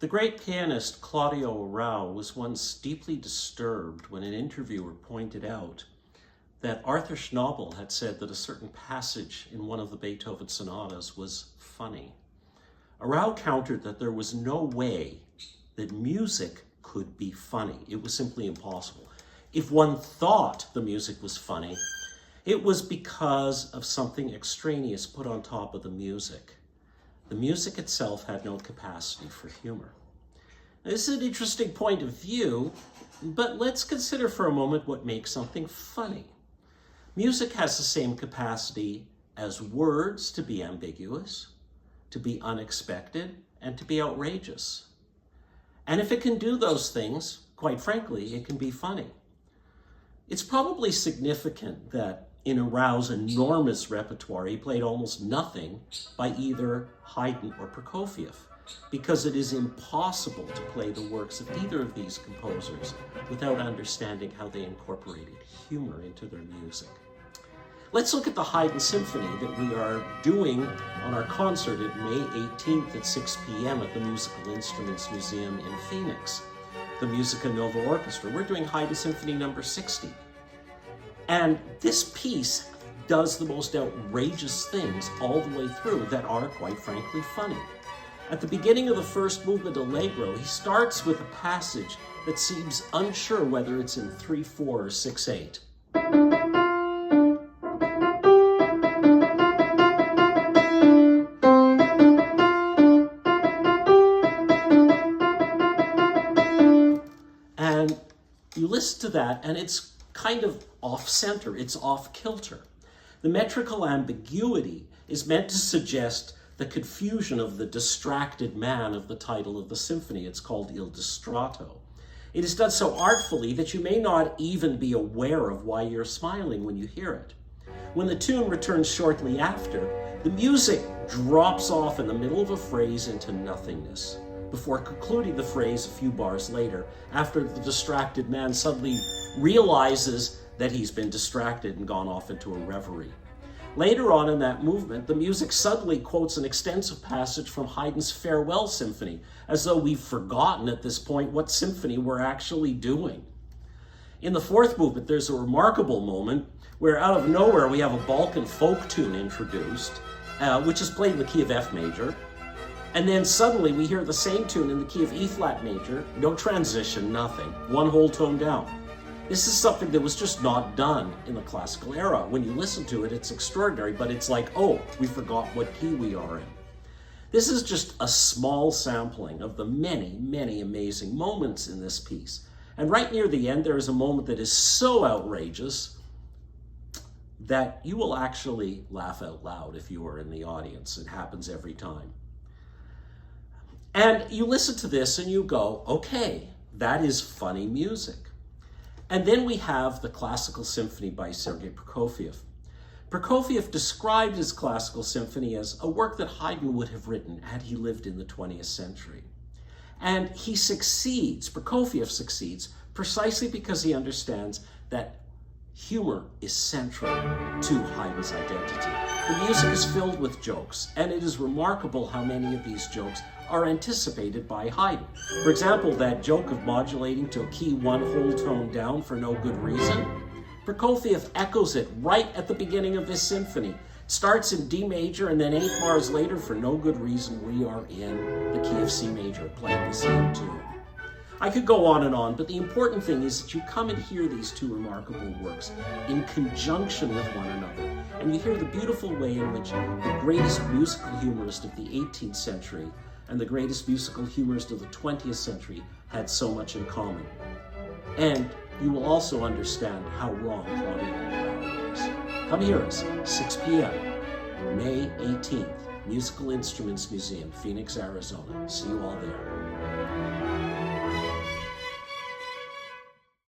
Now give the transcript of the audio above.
The great pianist Claudio Arrau was once deeply disturbed when an interviewer pointed out that Arthur Schnabel had said that a certain passage in one of the Beethoven sonatas was funny. Arrau countered that there was no way that music could be funny. It was simply impossible. If one thought the music was funny, it was because of something extraneous put on top of the music. The music itself had no capacity for humor. Now, this is an interesting point of view, but let's consider for a moment what makes something funny. Music has the same capacity as words to be ambiguous, to be unexpected, and to be outrageous. And if it can do those things, quite frankly, it can be funny. It's probably significant that in Arrau's enormous repertoire, he played almost nothing by either Haydn or Prokofiev, because it is impossible to play the works of either of these composers without understanding how they incorporated humor into their music. Let's look at the Haydn Symphony that we are doing on our concert at May 18th at 6 p.m. at the Musical Instruments Museum in Phoenix, the Musica Nova Orchestra. We're doing Haydn Symphony number 60. And this piece does the most outrageous things all the way through that are, quite frankly, funny. At the beginning of the first movement, Allegro, he starts with a passage that seems unsure whether it's in 3/4 or 6/8. And you listen to that, and it's kind of off-center, it's off-kilter. The metrical ambiguity is meant to suggest the confusion of the distracted man of the title of the symphony. It's called Il Distratto. It is done so artfully that you may not even be aware of why you're smiling when you hear it. When the tune returns shortly after, the music drops off in the middle of a phrase into nothingness, before concluding the phrase a few bars later, after the distracted man suddenly realizes that he's been distracted and gone off into a reverie. Later on in that movement, the music suddenly quotes an extensive passage from Haydn's Farewell Symphony, as though we've forgotten at this point what symphony we're actually doing. In the fourth movement, there's a remarkable moment where out of nowhere we have a Balkan folk tune introduced, which is played in the key of F major. And then suddenly we hear the same tune in the key of E flat major, no transition, nothing, one whole tone down. This is something that was just not done in the classical era. When you listen to it, it's extraordinary, but it's like, oh, we forgot what key we are in. This is just a small sampling of the many, many amazing moments in this piece. And right near the end, there is a moment that is so outrageous that you will actually laugh out loud if you are in the audience. It happens every time. And you listen to this and you go, okay, that is funny music. And then we have the Classical Symphony by Sergei Prokofiev. Prokofiev described his classical symphony as a work that Haydn would have written had he lived in the 20th century. And he succeeds, Prokofiev succeeds, precisely because he understands that humor is central to Haydn's identity. The music is filled with jokes, and it is remarkable how many of these jokes are anticipated by Haydn. For example, that joke of modulating to a key one whole tone down for no good reason. Prokofiev echoes it right at the beginning of this symphony. It starts in D major, and then 8 bars later, for no good reason, we are in the key of C major, playing the same tune. I could go on, but the important thing is that you come and hear these two remarkable works in conjunction with one another, and you hear the beautiful way in which the greatest musical humorist of the 18th century and the greatest musical humorist of the 20th century had so much in common. And you will also understand how wrong Claudio Arrau is. Come hear us, 6 p.m., May 18th, Musical Instruments Museum, Phoenix, Arizona. See you all there.